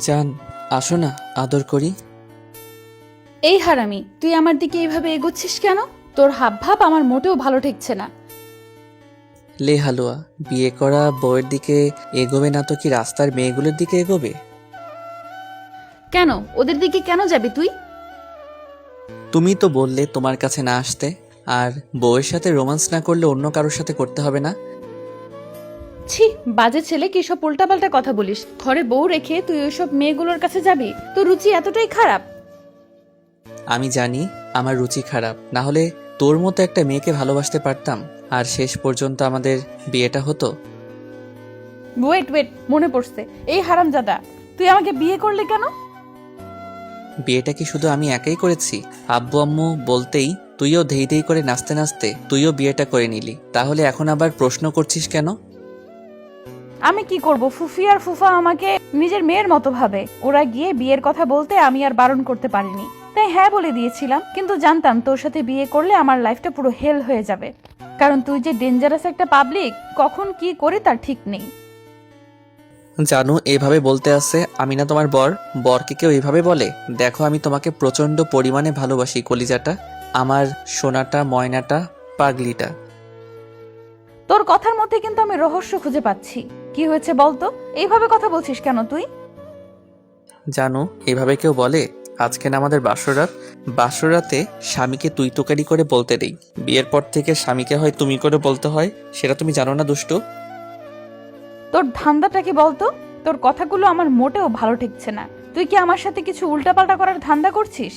জান, আসো না, আদর করি। এই হারামি, তুই আমার দিকে এইভাবে এগোচ্ছিস কেন? তোর হাবভাব আমার মোটেও ভালো ঠেকছে না। লে হালুয়া, বিয়ে করা বউয়ের দিকে এগোবে না তো কি রাস্তার মেয়েগুলোর দিকে এগোবে? কেন ওদের দিকে কেন যাবি তুই? তুমি তো বললে তোমার কাছে না আসতে, আর বউয়ের সাথে রোমান্স না করলে অন্য কারোর সাথে করতে হবে না। ছি, বাজে ছেলে, কি সব উল্টাপাল্টা কথা বলিস? ঘরে বউ রেখে তুই ওইসব মেয়েগুলোর কাছে যাবি? তোর রুচি এতটাই খারাপ? আমি জানি আমার রুচি খারাপ, না হলে তোর মতো একটা মেয়েকে ভালোবাসতে পারতাম, আর শেষ পর্যন্ত আমাদের বিয়েটা হতো। ওয়েট ওয়েট, মনে পড়ছে। এই হারামজাদা, তুই আমাকে বিয়ে করলি কেন? বিয়েটা কি শুধু আমি একাই করেছি? আব্বু আম্মু বলতেই তুইও ধেই ধেই করে নাচতে নাচতে তুইও বিয়েটা করে নিলি, তাহলে এখন আবার প্রশ্ন করছিস কেন? আমি কি করব? ফুফি আর ফুফা আমাকে নিজের মেয়ের মতো ভাবে। ওরা গিয়ে বিয়ের কথা বলতে আমি আর বারণ করতে পারিনি, তাই হ্যাঁ বলে দিয়েছিলাম। কিন্তু জানতাম তোর সাথে বিয়ে করলে আমার লাইফটা পুরো হেল হয়ে যাবে, কারণ তুই যে ডেঞ্জারাস একটা পাবলিক, কখন কি করে তার ঠিক নেই। জানু এভাবে বলতে আছে আমি না তোমার বর? বরকে কেউ এভাবে বলে? দেখো, আমি তোমাকে প্রচন্ড পরিমাণে ভালোবাসি কলিজাটা, আমার সোনাটা, ময়নাটা, পাগলিটা। তোর কথার মধ্যে কিন্তু আমি রহস্য খুঁজে পাচ্ছি। কি হয়েছে বলতো? এইভাবে কথা বলছিস কেন তুই? জানো এভাবে কেউ বলে? আজকে না আমাদের বাসরাত, বাসরাতে স্বামীকে তুই তোকারি করে বলতে নেই, বিয়ের পর থেকে স্বামীকে হয় তুমি করে বলতে হয়, সেটা তুমি জানো না দুষ্টু? তোর ধান্দাটা কি বলতো? তোর কথাগুলো আমার মোটেও ভালো ঠেকছে না। তুই কি আমার সাথে কিছু উল্টাপাল্টা করার ধান্দা করছিস?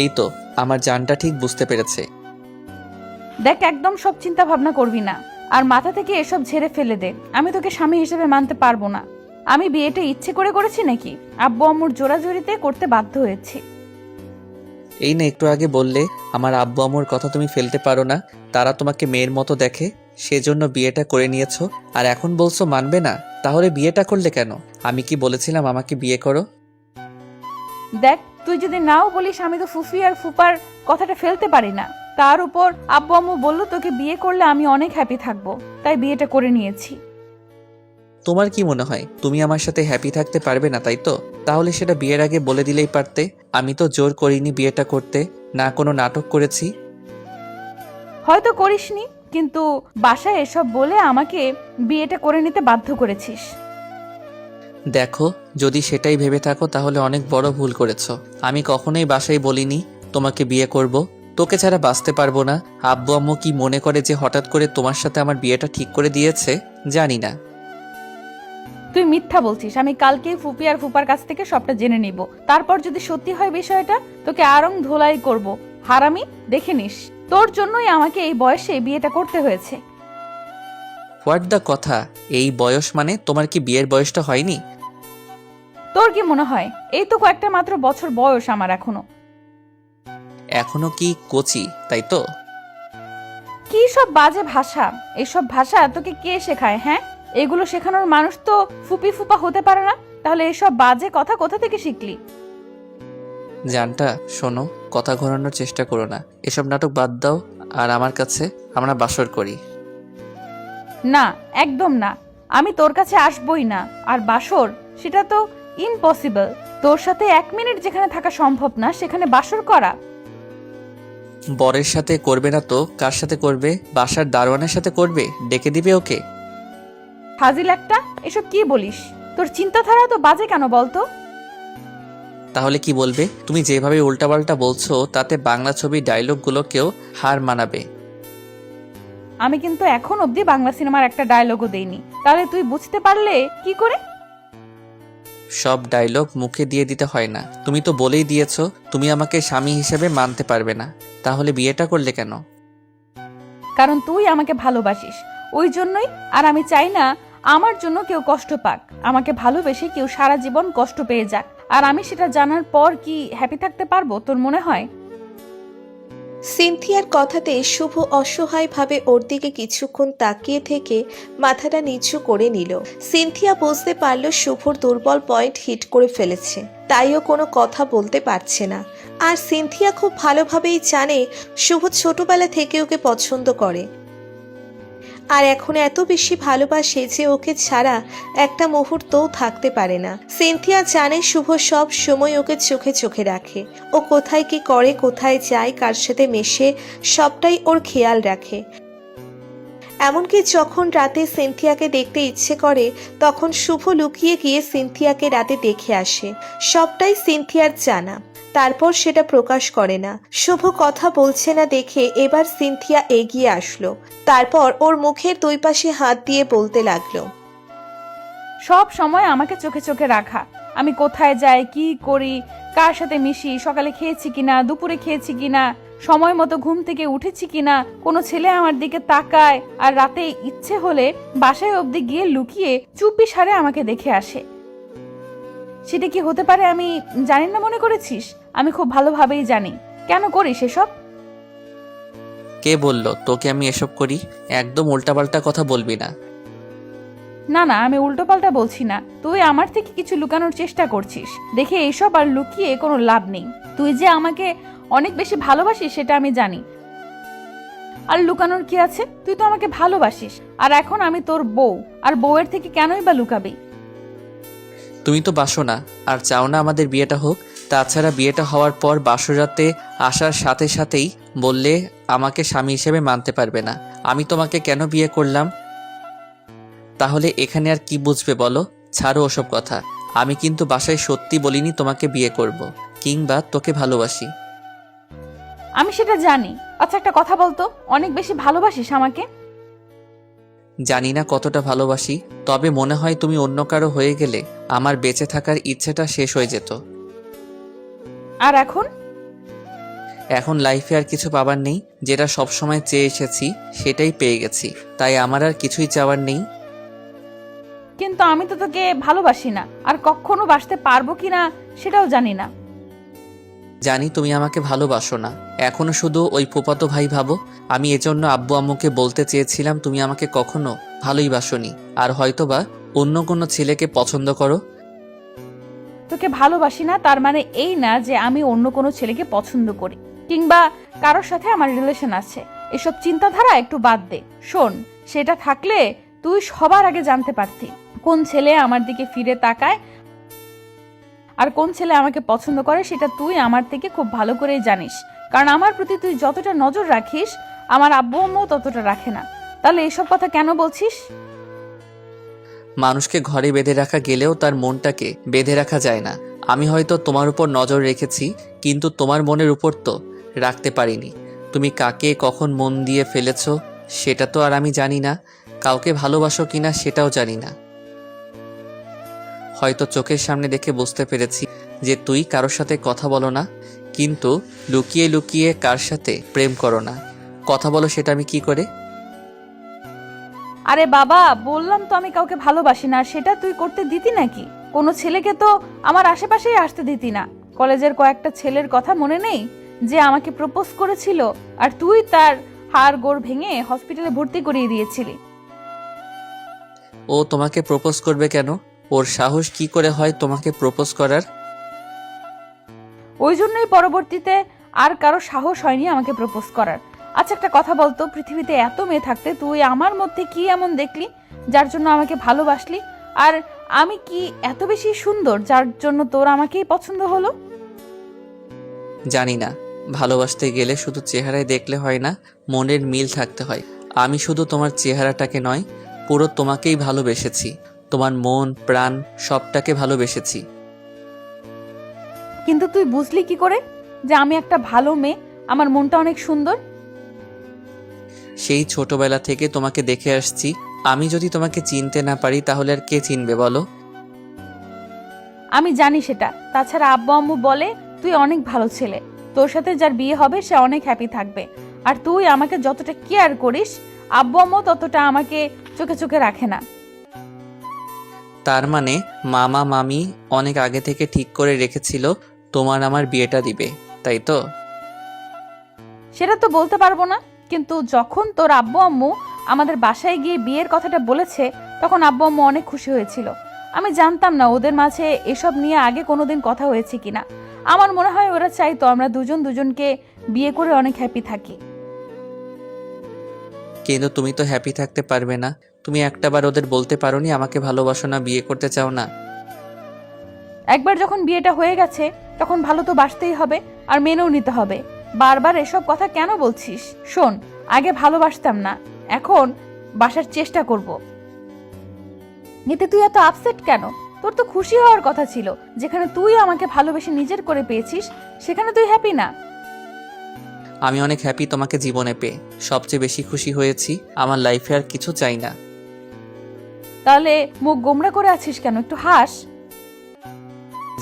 এই তো আমার জানটা ঠিক বুঝতে পেরেছে। দেখ, একদম সব চিন্তা ভাবনা করবি না, আর মাথা থেকে এসব ঝেড়ে ফেলে দে। আমি তোকে স্বামী হিসেবে মানতে পারবো না। আমি বিয়েটা ইচ্ছে করে করেছি নাকি? আব্বু আম্মুর জোরাজোরিতে করতে বাধ্য হয়েছি। এই না একটু আগে বললে আমার আব্বু আম্মুর কথা তুমি ফেলতে পারো না, তারা তোমাকে মেয়ের মতো দেখে, সেজন্য বিয়েটা করে নিয়েছো, আর এখন বলছো মানবে না? তাহলে বিয়েটা করলে কেন? আমি কি বলেছিলাম আমাকে বিয়ে করো? দেখ, তুই যদি নাও বলিস, আমি তো ফুফি আর ফুপার কথাটা ফেলতে পারি না। তার উপর আব্বু আম্মু বললো তোকে বিয়ে করলে আমি অনেক হ্যাপি থাকবো, তাই বিয়েটা করে নিয়েছি। তোমার কি মনে হয় তুমি আমার সাথে হ্যাপি থাকতে পারবে না, তাই তো? তাহলে সেটা বিয়ের আগে বলে দিলেই পারতে। আমি তো জোর করিনি বিয়েটা করতে, না কোনো নাটক করেছি। হয়তো করিসনি, কিন্তু বাসায় এসব বলে আমাকে বিয়েটা করে নিতে বাধ্য করেছিস। দেখো, যদি সেটাই ভেবে থাকো তাহলে অনেক বড় ভুল করেছো। আমি কখনোই বাসায় বলিনি তোমাকে বিয়ে করব, তোকে ছাড়া বাঁচতে পারবো না। আব্বু আম্মু কি মনে করে যে হঠাৎ করে তোমার সাথে আমার বিয়েটা ঠিক করে দিয়েছে? জানি না। তুই মিথ্যা বলছিস। আমি কালকেই ফুপি আর ফুপার কাছ থেকে সবটা জেনে নিব। তারপর যদি সত্যি হয় বিষয়টা, তোকে আরং ধোলাই করব। হারামি, দেখে নিস। তোর জন্যই আমাকে এই বয়সে বিয়েটা করতে হয়েছে। হোয়াট দ্য কথা? এই বয়স মানে তোমার কি বিয়ের বয়সটা হয়নি? তোর কি মনে হয় এই তো কয়েকটা মাত্র বছর বয়স আমার এখনো? এখনো কি কচি, তাই তো? কি সব বাজে ভাষা! এইসব ভাষা তোকে কে শেখায়? হ্যাঁ, এগুলো শেখানোর মানুষ তো ফুপি ফুপা হতে পারে না। তাহলে এসব বাজে কথা কোথা থেকে শিখলি? জানটা শোনো, কথা ঘোরানোর চেষ্টা করো না, এসব নাটক বাদ দাও, আর আমার কাছে আমরা বাসর করি। না, একদম না। আমি তোর কাছে আসবই না। আর বাসর, সেটা তো ইম্পসিবল। তোর সাথে 1 মিনিট যেখানে থাকা সম্ভব না, সেখানে বাসর করা? বরের সাথে করবে না তো কার সাথে করবে? বাসার দারোয়ানের সাথে করবে, ডেকে দিবে ওকে। ফাজিল একটা! এসব কি বলিস? তোর চিন্তাধারা তো বাজে কেন বলতো? তাহলে কি বলবে? তুমি যেভাবে উল্টাপাল্টা বলছো তাতে বাংলা ছবির ডায়লগগুলোকেও হার মানাবে। আমি কিন্তু এখন অবধি বাংলা সিনেমার একটা ডায়লগও দেইনি, তাহলে তুই বুঝতে পারলে কি করে? সব ডায়লগ মুখে দিয়ে দিতে হয় না, তুমি তো বলেই দিয়েছো তুমি আমাকে স্বামী হিসেবে মানতে পারবে না, তাহলে বিয়েটা করলে কেন? কারণ তুই আমাকে ভালোবাসিস, ওই জন্যই। আর আমি চাই না আমার জন্য কেউ কষ্ট পাক। আমাকে ভালোবেসে কেউ সারা জীবন কষ্ট পেয়ে যাক, আর আমি সেটা জানার পর কি হ্যাপি থাকতে পারবো তোর মনে হয়? সিনথিয়ার কথাতে শুভ অসহায়ভাবে ওর দিকে কিছুক্ষণ তাকিয়ে থেকে মাথাটা নিচু করে নিল। সিনথিয়া বুঝতে পারল শুভর দুর্বল পয়েন্ট হিট করে ফেলেছে, তাইও কোনো কথা বলতে পারছে না। আর সিনথিয়া খুব ভালোভাবেই জানে শুভ ছোটবেলা থেকে ওকে পছন্দ করে। আর এখন এত বেশি ভালোবাসে যে ওকে ছাড়া একটা মুহূর্তও থাকতে পারে না। সিনথিয়া জানে শুভ সব সময় ওকে চোখে চোখে রাখে। ও কোথায় কি করে, কোথায় যায়, কার সাথে মেশে, সবটাই ওর খেয়াল রাখে। এমনকি যখন রাতে সিনথিয়াকে দেখতে ইচ্ছে করে তখন শুভ লুকিয়ে গিয়ে সিনথিয়াকে রাতে দেখে আসে। সবটাই সিনথিয়ার জানা, তারপর সেটা প্রকাশ করে না। শুভ কথা বলছে না দেখে এবার সিনথিয়া এগিয়ে আসলো। তারপর ওর মুখের দুই পাশে হাত দিয়ে বলতে লাগলো, সব সময় আমাকে চোখে চোখে রাখা, আমি কোথায় যাই, কি করি, কার সাথে মিশি, সকালে খেয়েছি কিনা, দুপুরে খেয়েছি কিনা, সময় মতো ঘুম থেকে উঠেছি কিনা, কোনো ছেলে আমার দিকে তাকায়, আর রাতে ইচ্ছে হলে বাসায় অবধি গিয়ে লুকিয়ে চুপি সারে আমাকে দেখে আসে। সেটা কি হতে পারে আমি জানি না মনে করেছিস? আমি খুব ভালোভাবেই জানি। কেন করিস এসব? কে বলল তোকে আমি এসব করি? একদম উল্টাপাল্টা কথা বলবি না। না না, আমি উল্টোপাল্টা বলছি না। তুই আমার থেকে কিছু লুকানোর চেষ্টা করছিস দেখে এইসব আর লুকিয়ে কোনো লাভ নেই। তুই যে আমাকে অনেক বেশি ভালোবাসিস সেটা আমি জানি। আর লুকানোর কি আছে? তুই তো আমাকে ভালোবাসিস, আর এখন আমি তোর বউ, আর বউয়ের থেকে কেনই বা লুকাবি? তুমি তো বাসো না আর চাও না আমাদের বিয়েটা হোক। তাছাড়া বিয়েটা হওয়ার পর বাসরাতে আসার সাথে সাথেই বললে আমাকে স্বামী হিসেবে মানতে পারবে না। আমি তোমাকে কেন বিয়ে করলাম? তাহলে এখানে আর কি বুঝবে বলো? ছাড়ো ওসব কথা। আমি কিন্তু বাসায় সত্যি বলিনি তোমাকে বিয়ে করব, কিংবা তোকে ভালোবাসি। আমি সেটা জানি। আচ্ছা একটা কথা বলতো, অনেক বেশি ভালোবাসিস আমাকে? জানি না কতটা ভালোবাসি, তবে মনে হয় তুমি অন্য কারো হয়ে গেলে আমার বেঁচে থাকার ইচ্ছেটা শেষ হয়ে যেত। আর এখন? এখন লাইফে আর কিছু পাবার নেই। যেটা সবসময় চেয়ে এসেছি সেটাই পেয়ে গেছি, তাই আমার আর কিছুই চাওয়ার নেই। কিন্তু আমি তো তোকে ভালোবাসি না, আর কখনো বাসতে পারবো কিনা সেটাও জানি না। জানি তুমি আমাকে ভালোবাসো না, এখনো শুধু ওই ফুফাতো ভাই ভাবো। আমি এজন্য আব্বু আম্মুকে বলতে চেয়েছিলাম তুমি আমাকে কখনো ভালোই বাসোনি, আর হয়তোবা অন্য কোনো ছেলেকে পছন্দ করো। তোকে ভালোবাসি না তার মানে এই না যে আমি অন্য কোনো ছেলেকে পছন্দ করি, কিংবা কারোর সাথে আমার রিলেশন আছে। এসব চিন্তাধারা একটু বাদ দে। শোন, সেটা থাকলে তুই সবার আগে জানতে পারতি কোন ছেলে আমার দিকে ফিরে তাকায় আর কোন ছেলে আমাকে পছন্দ করে। সেটা তুই আমার থেকে খুব ভালো করেই জানিস, কারণ আমার প্রতি তুই যতটা নজর রাখিস আমার আব্বু আম্মু ততটা রাখে না। তাহলে এসব কথা কেন বলছিস? মানুষকে ঘরে বেঁধে রাখা গেলেও তার মনটাকে বেঁধে রাখা যায় না। আমি হয়তো তোমার উপর নজর রেখেছি, কিন্তু তোমার মনের উপর তো রাখতে পারিনি। তুমি কাকে কখন মন দিয়ে ফেলেছ সেটা তো আর আমি জানি না। কাউকে ভালোবাসো কিনা সেটাও জানি না। হয়তো চোখের সামনে দেখে বুঝতে পেরেছি যে তুই কারোর সাথে কথা বলো না, কিন্তু লুকিয়ে লুকিয়ে কার সাথে প্রেম করো না। কথা বলো সেটা আমি কি করে? আরে বাবা, বললাম তো আমি কাউকে ভালোবাসি না। সেটা তুই করতে দিতি নাকি? কোনো ছেলেকে তো আমার আশেপাশেই আসতে দিতি না। কলেজের কয়েকটা ছেলের কথা মনে নেই যে আমাকে প্রপোজ করেছিল, আর তুই তার হাড় গোড় ভেঙে হসপিটালে ভর্তি করিয়ে দিয়েছিলি। ও তোমাকে প্রপোজ করবে কেন? ওর সাহস কি করে হয় তোমাকে প্রপোজ করার? ওই জন্যই পরবর্তীতে আর কারো সাহস হয়নি আমাকে প্রপোজ করার। আচ্ছা একটা কথা বলতো, পৃথিবীতে এত মেয়ে থাকতে তুই আমার মধ্যে কি এমন দেখলি যার জন্য আমাকে ভালোবাসলি? আর আমি কি এত বেশি সুন্দর যার জন্য তোর আমাকেই পছন্দ হলো? জানি না, ভালোবাসতে গেলে শুধু চেহারায় দেখলে হয় না, মনের মিল থাকতে হয়। আমি শুধু তোমার চেহারাটাকে নয়, পুরো তোমাকেই ভালোবেসেছি। তোমার মন প্রাণ সবটাকে ভালোবেসেছি। কিন্তু তুই বুঝলি কি করে যে আমি একটা ভালো মেয়ে, আমার মনটা অনেক সুন্দর? সেই ছোটবেলা থেকে তোমাকে দেখে আসছি। আমি যদি তোমাকে চিনতে না পারি তাহলে আর কে চিনবে বলো? আমি জানি সেটা। তাছাড়া আব্বু আম্মু বলে তুই অনেক ভালো ছেলে, তোর সাথে যার বিয়ে হবে সে অনেক হ্যাপি থাকবে। আর তুই আমাকে যতটা কেয়ার করিস আব্বু আম্মু ততটা আমাকে চোখে চোখে রাখে না। তার মানে মামা মামি অনেক আগে থেকে ঠিক করে রেখেছিল তোমার আমার বিয়েটা দিবে, তাই তো? সেটা তো বলতে পারবো না, কিন্তু যখন তোর আব্বু আম্মু আমাদের বাসায় গিয়ে বিয়ের কথাটা বলেছে তখন আব্বু আম্মু অনেক খুশি হয়েছিল। আমি জানতাম না ওদের মাঝে এসব নিয়ে আগে কোনোদিন কথা হয়েছে কিনা। আমার মনে হয় ওরা চাইতো আমরা দুজন দুজনকে বিয়ে করে অনেক হ্যাপি থাকি। কিন্তু তুমি তো হ্যাপি থাকতে পারবে না। তুমি একটাবার ওদের বলতে পারোনি আমাকে ভালোবাসো না, বিয়ে করতে চাও না? একবার যখন বিয়েটা হয়ে গেছে তখন ভালো তো বাসতেই হবে, আর মেনেও নিতে হবে। বারবার এসব কথা কেন বলছিস? শোন, আগে ভালোবাসতাম না, এখন বাসার চেষ্টা করব। এতে তুই এত আপসেট কেন? তোর তো খুশি হওয়ার কথা ছিল। যেখানে তুই আমাকে ভালোবেসে নিজের করে পেয়েছিস সেখানে তুই হ্যাপি না। আমি অনেক হ্যাপি তোমাকে জীবনে পেয়ে। সবচেয়ে বেশি খুশি হয়েছি, আমার লাইফে আর কিছু চাই না। তাহলে মুখ গোমড়া করে আছিস কেন? একটু হাস।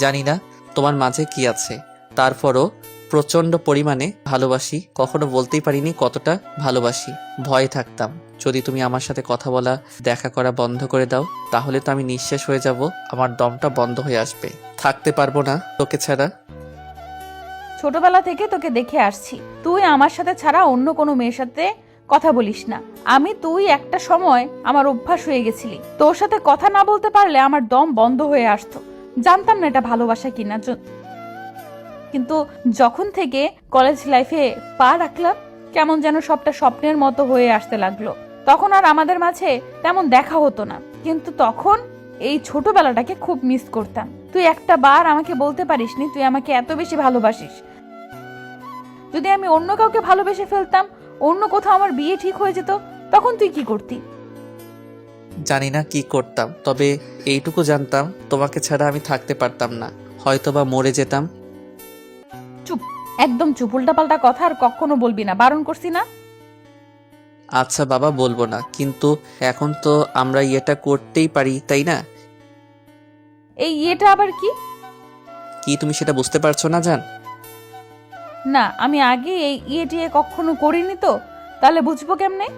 জানি না তোমার মাঝে কি আছে, তারপরও প্রচণ্ড পরিমাণে ভালোবাসি। কখনো বলতেই পারিনি কতটা ভালোবাসি। ভয়ে থাকতাম যদি তুমি আমার সাথে কথা বলা, দেখা করা বন্ধ করে দাও, তাহলে তো আমি নিঃশেষ হয়ে যাব, আমার দমটা বন্ধ হয়ে আসবে, থাকতে পারবো না তোকে ছাড়া। ছোটবেলা থেকে তোকে দেখে আসছি, তুই আমার সাথে ছাড়া অন্য কোনো মেয়ের সাথে কথা বলিস না। তুই একটা সময় আমার অভ্যাস হয়ে গেছিলি। তোর সাথে কথা না বলতে পারলে আমার দম বন্ধ হয়ে আসতো। জানতাম না এটা ভালোবাসা কিনা, কিন্তু যখন থেকে কলেজ লাইফে পা রাখলাম কেমন যেন সবটা স্বপ্নের মতো হয়ে আসতে লাগলো। তখন আর আমাদের মাঝে তেমন দেখা হতো না, কিন্তু তখন এই ছোটবেলাটাকে খুব মিস করতাম। তুই একটা বার আমাকে বলতে পারিসনি তুই আমাকে এত বেশি ভালোবাসিস। যদি আমি অন্য কাউকে ভালোবেসে ফেলতাম, অন্য কোথাও আমার বিয়ে ঠিক হয়ে যেত, তখন তুই কি করতি? জানি না কি করতাম, তবে এইটুকু জানতাম তোমাকে ছাড়া আমি থাকতে পারতাম না, হয়তোবা মরে যেতাম। চুপ, একদম চুপ। উল্টাপাল্টা কথা আর কখনো বলবি না, বারণ করছি না? আচ্ছা বাবা, বলবো না, কিন্তু এখন তো আমরা এটা করতেই পারি, তাই না? এই ইয়েটা আবার কি? কি তুমি সেটা বুঝতে পারছো না জান? না, আমি আগে এই ইয়েটিয়ে কখনো করিনি তো, তাহলে বুঝবো কেমনে?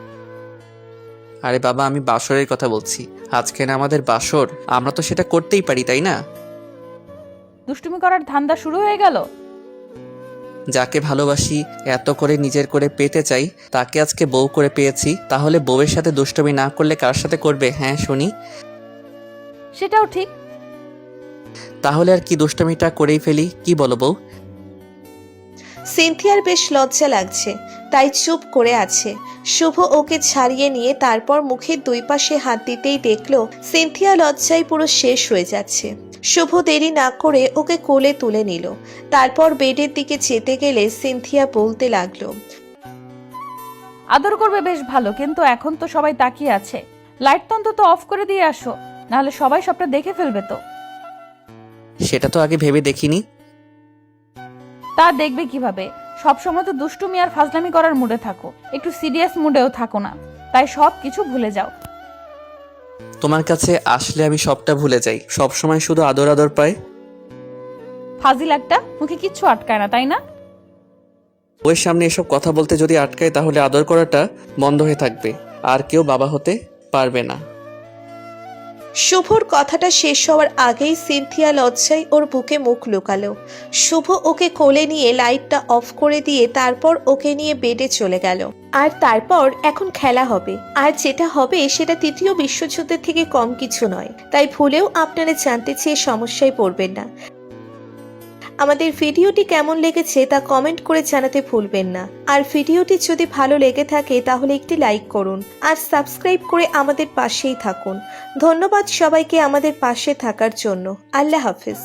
আরে বাবা, আমি বাসরের কথা বলছি। আজকে না আমাদের বাসর, আমরা তো সেটা করতেই পারি, তাই না? দুষ্টুমি করার ধান্দা শুরু হয়ে গেল। যাকে ভালোবাসি, এত করে নিজের করে পেতে চাই, তাকে আজকে বউ করে পেয়েছি, তাহলে বউয়ের সাথে দুষ্টুমি না করলে কার সাথে করবে? হ্যাঁ শুনি। সেটাও ঠিক। তাহলে আর কি, দুষ্টুমিটা করেই ফেলি, কি বলো বউ? সিনথিয়ার বেশ লজ্জা লাগছে, তাই চুপ করে আছে। শুভ ওকে ছাড়িয়ে নিয়ে তারপর মুখের দুই পাশে হাত দিতেই দেখলো সিনথিয়া লজ্জায় পুরো শেষ হয়ে যাচ্ছে। শুভ দেরি না করে ওকে কোলে তুলে নিল। তারপর বেডের দিকে যেতে গেলে সিনথিয়া বলতে লাগলো, আদর করবে বেশ ভালো, কিন্তু এখন তো সবাই তাকিয়ে আছে। লাইট তো অন্তত অফ করে দিয়ে আসো, নাহলে সবাই সবটা দেখে ফেলবে তো। সেটা তো আগে ভেবে দেখিনি। তা দেখবে কিভাবে? সবসময় তো দুষ্টুমি আর ফাজলামি করার মুডে থাকো, একটু সিরিয়াস মুডেও থাকো না, তাই সব কিছু ভুলে যাও। তোমার কাছে আসলে আমি সবটা ভুলে যাই, সব সময় শুধু আদর আদর পাই। ফাজিল একটা, মুখে কিচ্ছু আটকায় না, তাই না? ওর সামনে এসব কথা বলতে যদি আটকায়, তাহলে আদর করাটা বন্ধ হয়ে থাকবে, আর কেউ বাবা হতে পারবে না। শুভর কথাটা শেষ হওয়ার আগেই সিনথিয়া লজ্জায় ওর বুকে মুখ লুকালো। শুভ ওকে কোলে নিয়ে লাইটটা অফ করে দিয়ে তারপর ওকে নিয়ে বেডে চলে গেল। আর তারপর এখন খেলা হবে, আর যেটা হবে সেটা তৃতীয় বিশ্বযুদ্ধের থেকে কম কিছু নয়। তাই ভুলেও আপনারা জানতে চেয়ে সমস্যায় পড়বেন না। আমাদের ভিডিওটি কেমন লেগেছে তা কমেন্ট করে জানাতে ভুলবেন না। আর ভিডিওটি যদি ভালো লেগে থাকে তাহলে একটি লাইক করুন আর সাবস্ক্রাইব করে আমাদের পাশেই থাকুন। ধন্যবাদ সবাইকে আমাদের পাশে থাকার জন্য। আল্লাহ হাফেজ।